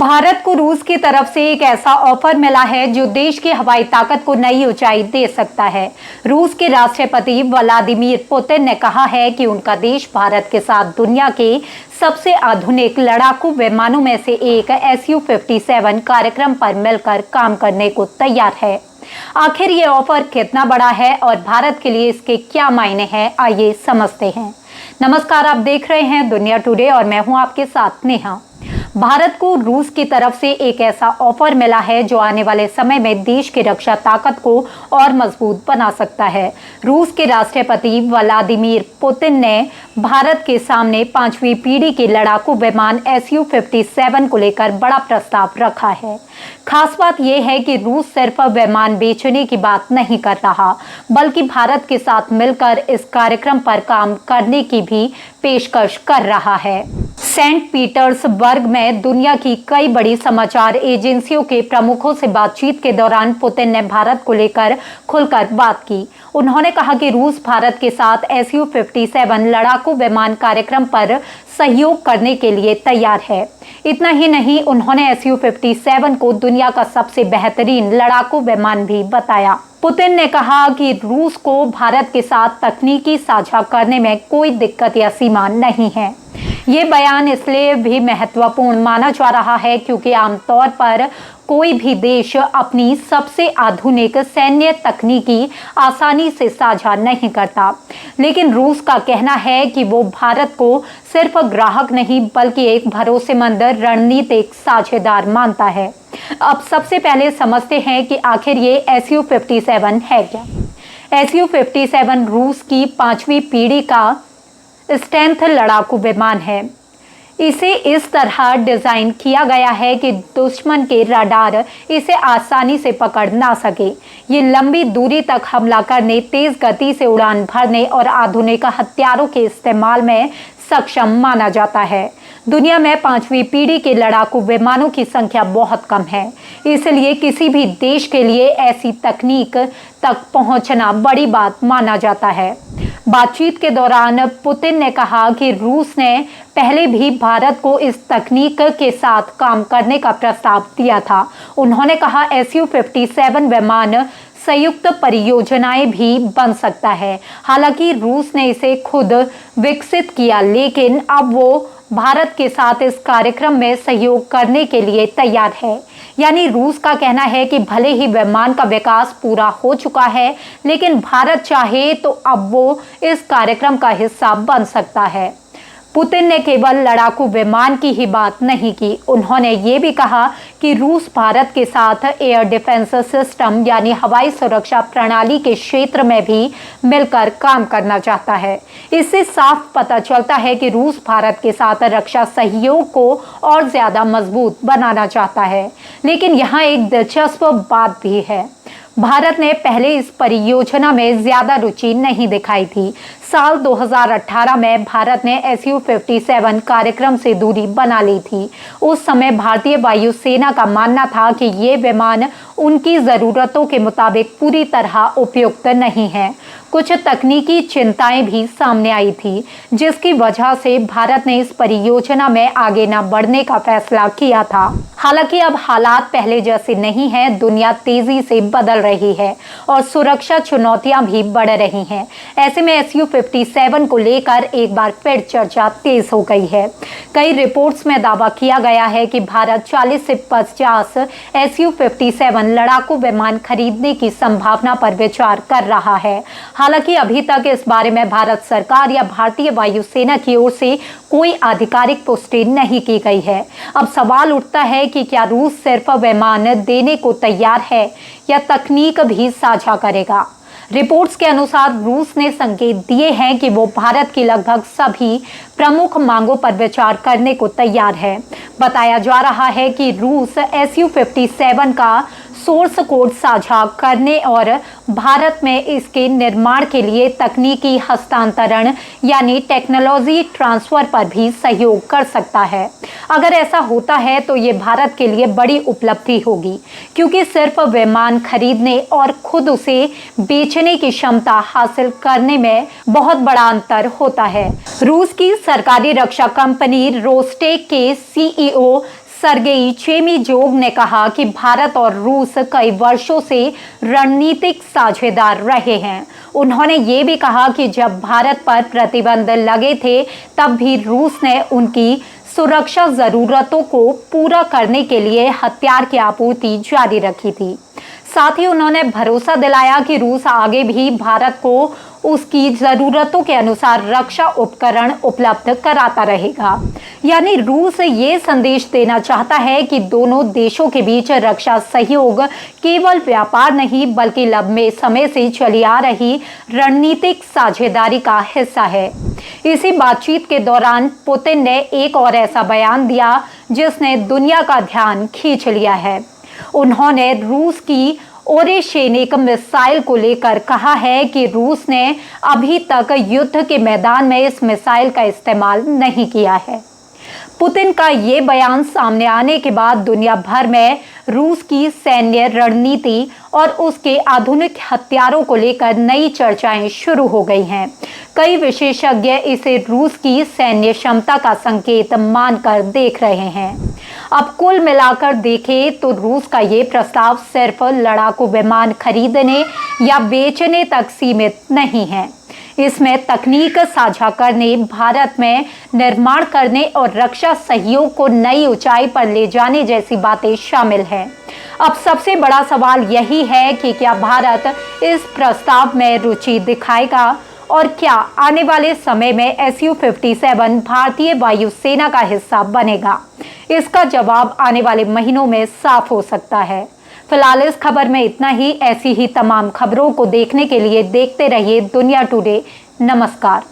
भारत को रूस की तरफ से एक ऐसा ऑफर मिला है जो देश की हवाई ताकत को नई ऊंचाई दे सकता है। रूस के राष्ट्रपति व्लादिमीर पुतिन ने कहा है कि उनका देश भारत के साथ दुनिया के सबसे आधुनिक लड़ाकू विमानों में से एक Su-57 कार्यक्रम पर मिलकर काम करने को तैयार है। आखिर ये ऑफर कितना बड़ा है और भारत के लिए इसके क्या मायने हैं, आइए समझते हैं। नमस्कार, आप देख रहे हैं दुनिया टुडे और मैं हूं आपके साथ नेहा। भारत को रूस की तरफ से एक ऐसा ऑफर मिला है जो आने वाले समय में देश की रक्षा ताकत को और मजबूत बना सकता है। रूस के राष्ट्रपति व्लादिमीर पुतिन ने भारत के सामने 5वीं पीढ़ी के लड़ाकू विमान Su-57 को लेकर बड़ा प्रस्ताव रखा है। खास बात यह है कि रूस सिर्फ विमान बेचने की बात नहीं कर रहा, बल्कि भारत के साथ मिलकर इस कार्यक्रम पर काम करने की भी पेशकश कर रहा है। सेंट पीटर्सबर्ग में दुनिया की कई बड़ी समाचार एजेंसियों के प्रमुखों से बातचीत के दौरान पुतिन ने भारत को लेकर खुलकर बात की। उन्होंने कहा कि रूस भारत के साथ Su-57 लड़ाकू विमान कार्यक्रम पर सहयोग करने के लिए तैयार है। इतना ही नहीं, उन्होंने Su-57 को दुनिया का सबसे बेहतरीन लड़ाकू विमान भी बताया। पुतिन ने कहा कि रूस को भारत के साथ तकनीकी साझा करने में कोई दिक्कत या सीमा नहीं है। ये बयान इसलिए भी महत्वपूर्ण माना जा रहा है क्योंकि आमतौर पर कोई भी देश अपनी सबसे आधुनिक सैन्य तकनीकी आसानी से साझा नहीं करता, लेकिन रूस का कहना है कि वो भारत को सिर्फ ग्राहक नहीं बल्कि एक भरोसेमंद रणनीतिक साझेदार मानता है। अब सबसे पहले समझते हैं कि आखिर ये Su-57 है क्या। Su-57 रूस की 5वीं पीढ़ी का स्टेल्थ लड़ाकू विमान है। इसे इस तरह डिजाइन किया गया है कि दुश्मन के रडार इसे आसानी से पकड़ ना सके। ये लंबी दूरी तक हमला करने, तेज गति से उड़ान भरने और आधुनिक हथियारों के इस्तेमाल में सक्षम माना जाता है। दुनिया में 5वीं पीढ़ी के लड़ाकू विमानों की संख्या बहुत कम है, इसलिए किसी भी देश के लिए ऐसी तकनीक तक पहुंचना बड़ी बात माना जाता है। बातचीत के दौरान पुतिन ने कहा कि रूस ने पहले भी भारत को इस तकनीक के साथ काम करने का प्रस्ताव दिया था। उन्होंने कहा Su-57 विमान संयुक्त परियोजनाएं भी बन सकता है। हालांकि रूस ने इसे खुद विकसित किया, लेकिन अब वो भारत के साथ इस कार्यक्रम में सहयोग करने के लिए तैयार है। यानी रूस का कहना है कि भले ही विमान का विकास पूरा हो चुका है, लेकिन भारत चाहे तो अब वो इस कार्यक्रम का हिस्सा बन सकता है। पुतिन ने केवल लड़ाकू विमान की ही बात नहीं की, उन्होंने ये भी कहा कि रूस भारत के साथ एयर डिफेंस सिस्टम यानी हवाई सुरक्षा प्रणाली के क्षेत्र में भी मिलकर काम करना चाहता है। इससे साफ पता चलता है कि रूस भारत के साथ रक्षा सहयोग को और ज्यादा मजबूत बनाना चाहता है। लेकिन यहाँ एक दिलचस्प बात भी है, भारत ने पहले इस परियोजना में ज्यादा रुचि नहीं दिखाई थी। साल 2018 में भारत ने Su-57 कार्यक्रम से दूरी बना ली थी। उस समय भारतीय वायुसेना का मानना था कि ये विमान उनकी ज़रूरतों के मुताबिक पूरी तरह उपयुक्त नहीं है। कुछ तकनीकी चिंताएं भी सामने आई थी, जिसकी वजह से भारत ने इस परियोजना में आगे न बढ़ने का फैसला किया था। हालांकि अब हालात पहले जैसे नहीं हैं, दुनिया तेजी से बदल रही है और सुरक्षा चुनौतियां भी बढ़ रही हैं। ऐसे में Su-57 को लेकर एक बार फिर चर्चा तेज हो गई है। कई रिपोर्ट्स में दावा किया गया है कि भारत 40 से 50 Su-57 लड़ाकू विमान खरीदने की संभावना पर विचार कर रहा है। हालांकि अभी तक इस बारे में भारत सरकार या भारतीय वायुसेना की ओर से कोई आधिकारिक पुष्टि नहीं की गई है। अब सवाल उठता है कि क्या रूस सिर्फ विमान देने को तैयार है या तकनीक भी साझा करेगा। रिपोर्ट्स के अनुसार रूस ने संकेत दिए हैं कि वो भारत की लगभग सभी प्रमुख मांगों पर विचार करने को तैयार है। बताया जा रहा है कि रूस Su-57 का सोर्स कोड साझा करने और भारत में इसके निर्माण के लिए तकनीकी हस्तांतरण यानी टेक्नोलॉजी ट्रांसफर पर भी सहयोग कर सकता है। अगर ऐसा होता है तो ये भारत के लिए बड़ी उपलब्धि होगी, क्योंकि सिर्फ विमान खरीदने और खुद उसे बेचने की क्षमता हासिल करने में बहुत बड़ा अंतर होता है। रूस की सरकारी रक्षा कंपनी रोस्टेक के CEO सर्गेई चेमीजोव ने कहा कि भारत और रूस कई वर्षों से रणनीतिक साझेदार रहे हैं। उन्होंने ये भी कहा कि जब भारत पर प्रतिबंध लगे थे तब भी रूस ने उनकी सुरक्षा जरूरतों को पूरा करने के लिए हथियार की आपूर्ति जारी रखी थी। साथ ही उन्होंने भरोसा दिलाया कि रूस आगे भी भारत को उसकी जरूरतों के अनुसार रक्षा उपकरण उपलब्ध कराता रहेगा। यानी रूस ये संदेश देना चाहता है कि दोनों देशों के बीच रक्षा सहयोग केवल व्यापार नहीं बल्कि लंबे समय से चली आ रही रणनीतिक साझेदारी का हिस्सा है। इसी बातचीत के दौरान पुतिन ने एक और ऐसा बयान दिया जिसने दुनिया का ध्यान खींच लिया है। उन्होंने रूस की ओरेशेनिक मिसाइल को लेकर कहा है कि रूस ने अभी तक युद्ध के मैदान में इस मिसाइल का इस्तेमाल नहीं किया है। पुतिन का ये बयान सामने आने के बाद दुनिया भर में रूस की सैन्य रणनीति और उसके आधुनिक हथियारों को लेकर नई चर्चाएं शुरू हो गई हैं। कई विशेषज्ञ इसे रूस की सैन्य क्षमता का संकेत मानकर देख रहे हैं। अब कुल मिलाकर देखें तो रूस का ये प्रस्ताव सिर्फ लड़ाकू विमान खरीदने या बेचने तक सीमित नहीं है। इसमें तकनीक साझा करने, भारत में निर्माण करने और रक्षा सहयोग को नई ऊंचाई पर ले जाने जैसी बातें शामिल हैं। अब सबसे बड़ा सवाल यही है कि क्या भारत इस प्रस्ताव में रुचि दिखाएगा और क्या आने वाले समय में Su-57 भारतीय वायुसेना का हिस्सा बनेगा। इसका जवाब आने वाले महीनों में साफ हो सकता है। फिलहाल इस खबर में इतना ही। ऐसी ही तमाम खबरों को देखने के लिए देखते रहिए दुनिया टुडे। नमस्कार।